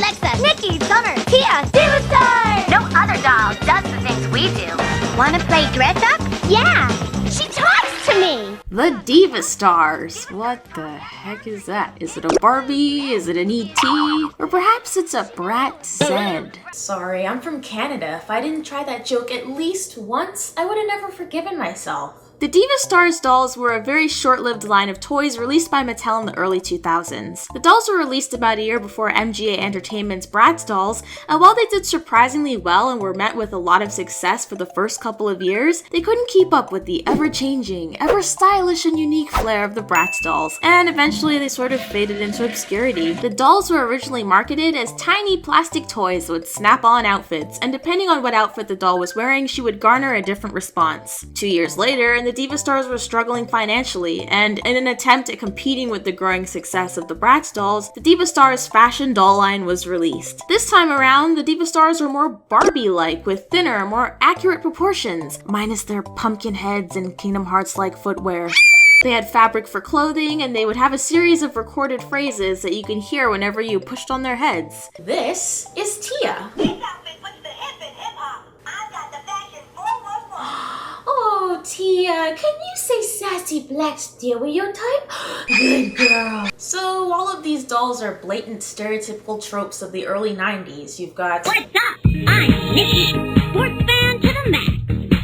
Alexa, Nikki, Summer, Tia, Diva Starz! No other doll does the things we do. Wanna play dress up? Yeah! She talks to me! The Diva Starz. What the heck is that? Is it a Barbie? Is it an E.T.? Or perhaps it's a Brat Zed? Sorry, I'm from Canada. If I didn't try that joke at least once, I would have never forgiven myself. The Diva Starz dolls were a very short-lived line of toys released by Mattel in the early 2000s. The dolls were released about a year before MGA Entertainment's Bratz dolls, and while they did surprisingly well and were met with a lot of success for the first couple of years, they couldn't keep up with the ever-changing, ever-stylish and unique flair of the Bratz dolls, and eventually they sort of faded into obscurity. The dolls were originally marketed as tiny plastic toys with snap-on outfits, and depending on what outfit the doll was wearing, she would garner a different response. 2 years later, the Diva Starz were struggling financially, and in an attempt at competing with the growing success of the Bratz dolls, the Diva Starz fashion doll line was released. This time around, the Diva Starz were more Barbie-like, with thinner, more accurate proportions, minus their pumpkin heads and Kingdom Hearts-like footwear. They had fabric for clothing, and they would have a series of recorded phrases that you can hear whenever you pushed on their heads. This is Tia. Oh, Tia, can you say sassy black stereotype? Good girl. So, all of these dolls are blatant stereotypical tropes of the early 90s. You've got... What's up? I'm Nikki, sports fan to the max.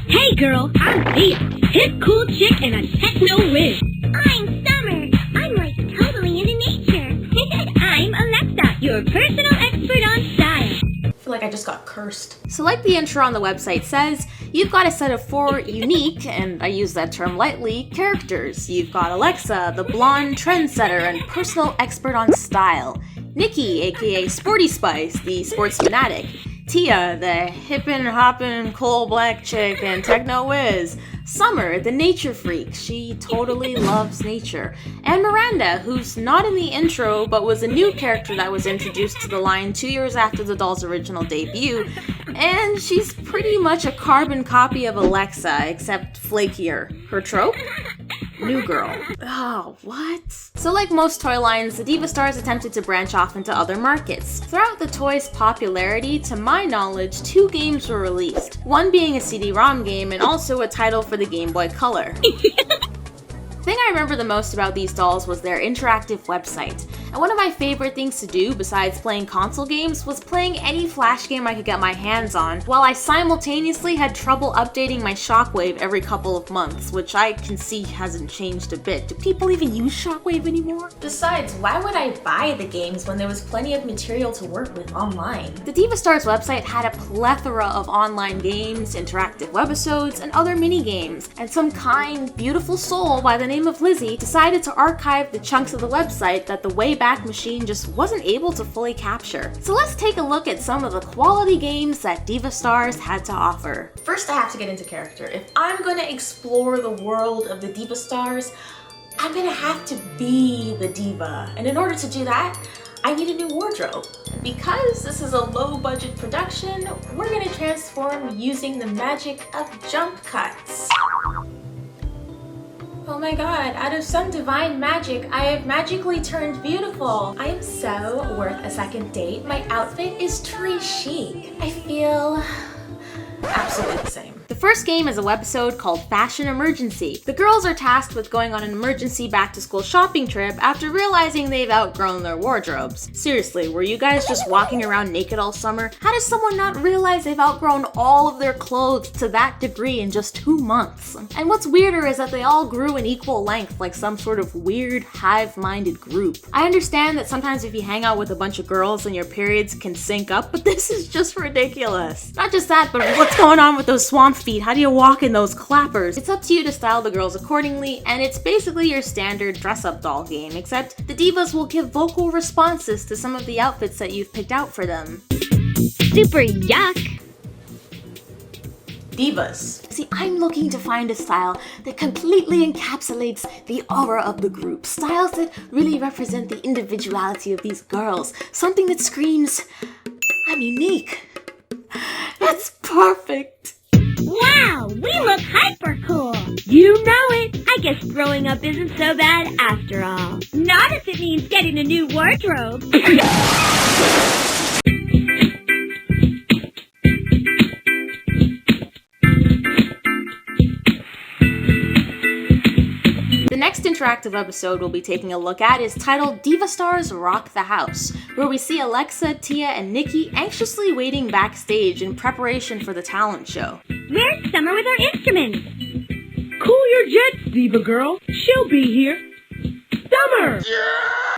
Hey girl, I'm Tia, hip cool chick and a techno whiz. I'm Summer. I'm like totally into nature. I'm Alexa, your personal expert on style. I feel like I just got cursed. So like the intro on the website says, you've got a set of 4 unique, and I use that term lightly, characters. You've got Alexa, the blonde trendsetter and personal expert on style. Nikki, aka Sporty Spice, the sports fanatic. Tia, the hippin' hoppin' coal black chick and techno whiz. Summer, the nature freak, she totally loves nature. And Miranda, who's not in the intro but was a new character that was introduced to the line 2 years after the doll's original debut, and she's pretty much a carbon copy of Alexa, except flakier. Her trope? New girl. Oh, what? So like most toy lines, the Diva Starz attempted to branch off into other markets. Throughout the toy's popularity, to my knowledge, 2 games were released. One being a CD-ROM game and also a title for the Game Boy Color. The thing I remember the most about these dolls was their interactive website. And one of my favorite things to do, besides playing console games, was playing any Flash game I could get my hands on, while I simultaneously had trouble updating my Shockwave every couple of months, which I can see hasn't changed a bit. Do people even use Shockwave anymore? Besides, why would I buy the games when there was plenty of material to work with online? The Diva Starz website had a plethora of online games, interactive webisodes, and other mini-games, and some kind, beautiful soul by the name of Lizzie decided to archive the chunks of the website that the Wayback Machine just wasn't able to fully capture. So let's take a look at some of the quality games that Diva Starz had to offer. First, I have to get into character. If I'm gonna explore the world of the Diva Starz, I'm gonna have to be the diva. And in order to do that, I need a new wardrobe. Because this is a low-budget production, we're gonna transform using the magic of jump cuts. Oh my god, out of some divine magic, I have magically turned beautiful. I am so worth a second date. My outfit is très chic. I feel absolutely the same. The first game is a webisode called Fashion Emergency. The girls are tasked with going on an emergency back-to-school shopping trip after realizing they've outgrown their wardrobes. Seriously, were you guys just walking around naked all summer? How does someone not realize they've outgrown all of their clothes to that degree in just 2 months? And what's weirder is that they all grew in equal length, like some sort of weird, hive-minded group. I understand that sometimes if you hang out with a bunch of girls and your periods can sync up, but this is just ridiculous. Not just that, but what's going on with those swamp feet? How do you walk in those clappers? It's up to you to style the girls accordingly, and it's basically your standard dress-up doll game, except the divas will give vocal responses to some of the outfits that you've picked out for them. Super yuck! Divas. See, I'm looking to find a style that completely encapsulates the aura of the group. Styles that really represent the individuality of these girls. Something that screams, I'm unique. That's perfect. Wow, we look hyper cool. You know it. I guess growing up isn't so bad after all. Not if it means getting a new wardrobe. interactive episode we'll be taking a look at is titled Diva Starz Rock the House, where we see Alexa, Tia, and Nikki anxiously waiting backstage in preparation for the talent show. Where's Summer with our instruments? Cool your jets, Diva girl. She'll be here. Summer!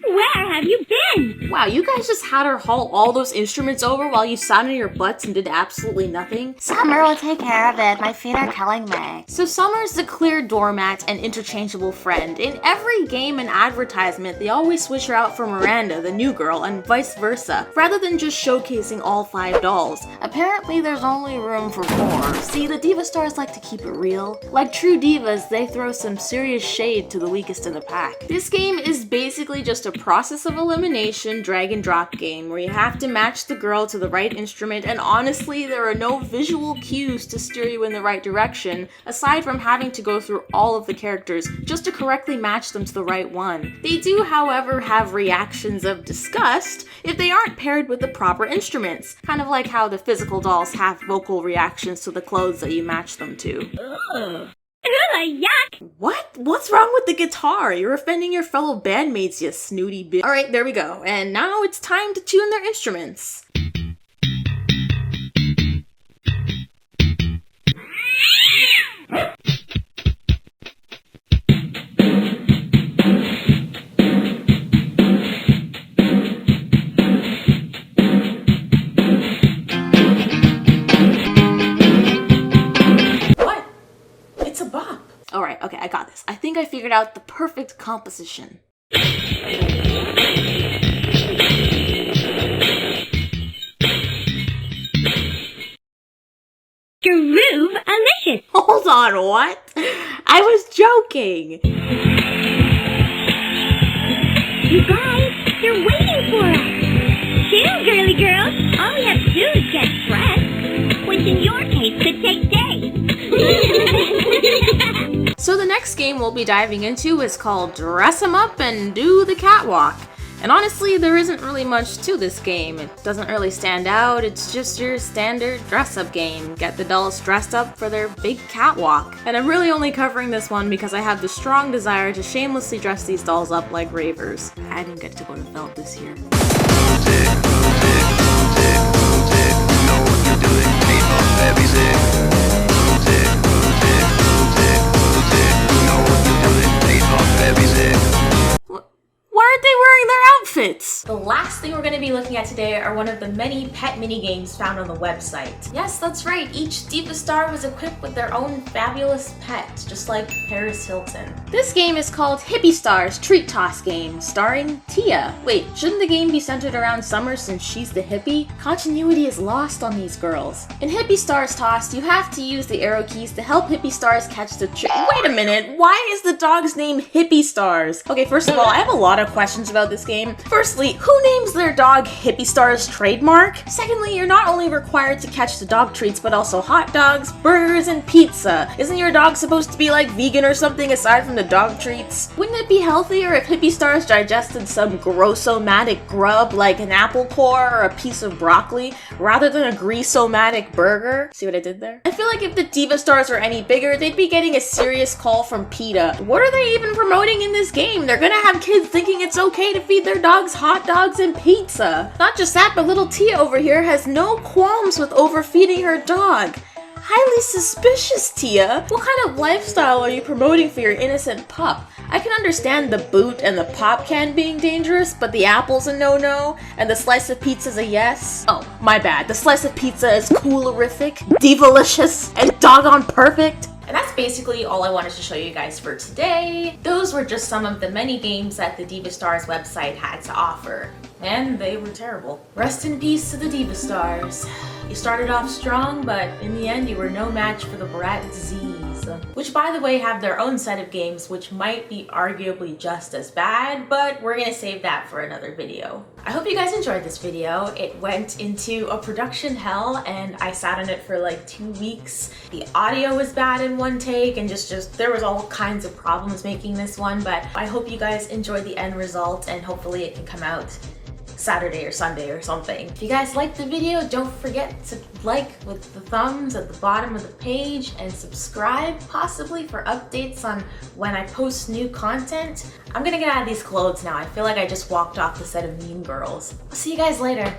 Where have you been? Wow, you guys just had her haul all those instruments over while you sat on your butts and did absolutely nothing? Summer will take care of it. My feet are killing me. So Summer's the clear doormat and interchangeable friend. In every game and advertisement, they always switch her out for Miranda, the new girl, and vice versa, rather than just showcasing all 5 dolls. Apparently there's only room for 4. See, the Diva Stars like to keep it real. Like true divas, they throw some serious shade to the weakest in the pack. This game is basically just a process of elimination drag and drop game where you have to match the girl to the right instrument, and honestly there are no visual cues to steer you in the right direction aside from having to go through all of the characters just to correctly match them to the right one. They do, however, have reactions of disgust if they aren't paired with the proper instruments, kind of like how the physical dolls have vocal reactions to the clothes that you match them to. Ugh, yuck! What? What's wrong with the guitar? You're offending your fellow bandmates, you snooty bitch. Alright, there we go. And now it's time to tune their instruments. Alright, okay, I got this. I think I figured out the perfect composition. Groove-alicious! Hold on, what? I was joking! You guys, they're waiting for us! Chill, girly girls! All we have to do is get dressed, which in your case could take days. So the next game we'll be diving into is called Dress 'em Up and Do the Catwalk. And honestly, there isn't really much to this game. It doesn't really stand out, it's just your standard dress-up game. Get the dolls dressed up for their big catwalk. And I'm really only covering this one because I have the strong desire to shamelessly dress these dolls up like ravers. I didn't get to go to Felt this year. Why aren't they wearing their outfits? The last thing we're going to be looking at today are one of the many pet minigames found on the website. Yes, that's right, each Diva Star was equipped with their own fabulous pet, just like Paris Hilton. This game is called Hippie Star's Treat Toss Game, starring Tia. Wait, shouldn't the game be centered around Summer since she's the hippie? Continuity is lost on these girls. In Hippie Star's Toss, you have to use the arrow keys to help Hippie Stars catch the trick. Wait a minute, why is the dog's name Hippie Stars? Okay, first of all, I have a lot of questions about this game. Firstly, who names their dog Hippie Star's trademark? Secondly, you're not only required to catch the dog treats, but also hot dogs, burgers, and pizza. Isn't your dog supposed to be like vegan or something aside from the dog treats? Wouldn't it be healthier if Hippie Stars digested some grossomatic grub like an apple core or a piece of broccoli rather than a greasomatic burger? See what I did there? I feel like if the Diva Stars were any bigger, they'd be getting a serious call from PETA. What are they even promoting in this game? They're gonna have kids thinking it's okay to feed their dogs hot dogs and pizza. Not just that, but little Tia over here has no qualms with overfeeding her dog. Highly suspicious, Tia. What kind of lifestyle are you promoting for your innocent pup? I can understand the boot and the pop can being dangerous, but the apple's a no-no, and the slice of pizza's a yes. Oh, my bad. The slice of pizza is coolerific, divalicious, and doggone perfect. And that's basically all I wanted to show you guys for today. Those were just some of the many games that the Diva Stars website had to offer. And they were terrible. Rest in peace to the Diva Stars. You started off strong, but in the end you were no match for the Brat Disease. Which, by the way, have their own set of games which might be arguably just as bad, but we're gonna save that for another video. I hope you guys enjoyed this video. It went into a production hell and I sat on it for like 2 weeks. The audio was bad in one take and just there was all kinds of problems making this one, but I hope you guys enjoyed the end result and hopefully it can come out Saturday or Sunday or something. If you guys liked the video, don't forget to like with the thumbs at the bottom of the page and subscribe possibly for updates on when I post new content. I'm gonna get out of these clothes now. I feel like I just walked off the set of Mean Girls. I'll see you guys later.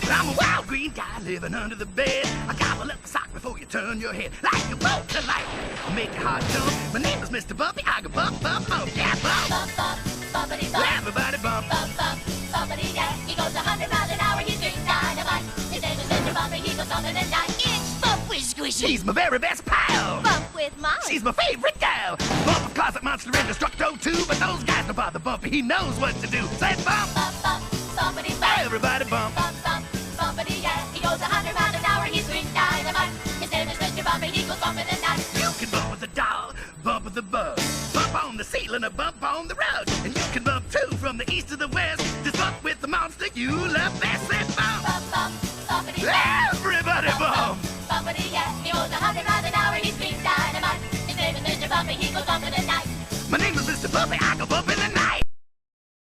I'm a wild green guy living under the bed. I gobble up the sock before you turn your head. Like a bolt to light, I'll make your heart jump. My name is Mr. Bumpy. I go bump, bump, bump, yeah, bump. Bump, bump, bumpity bump. Everybody bump. Bump, bump, bumpity yeah. He goes 100 miles an hour, he's big dynamite. His name is Mr. Bumpy, he goes something and night. It's Bump with Squishy. She's my very best pal. Bump with Molly. She's my favorite gal. Bump a closet monster and Destructo too. But those guys don't bother Bumpy. He knows what to do. Say bump. Bump, bump, bumpity bump. Everybody bump. Bump, bump, bumpity yeah. He goes 100 miles an hour, he's big dynamite. His name is Mr. Bumpy, he goes something and night. You can bump with the dog, bump with the bug, bump on the ceiling or bump on the rug. And you can bump too from the east to the west. Just bump with the monster you love best. Say bump. Bump, bump, bumpity bump. Everybody bump. Bumpity yeah. He goes 100 miles an hour, he's big dynamite. His name is Mr. Bumpy, he goes something and night. My name is Mr. Bumpy. I go bumping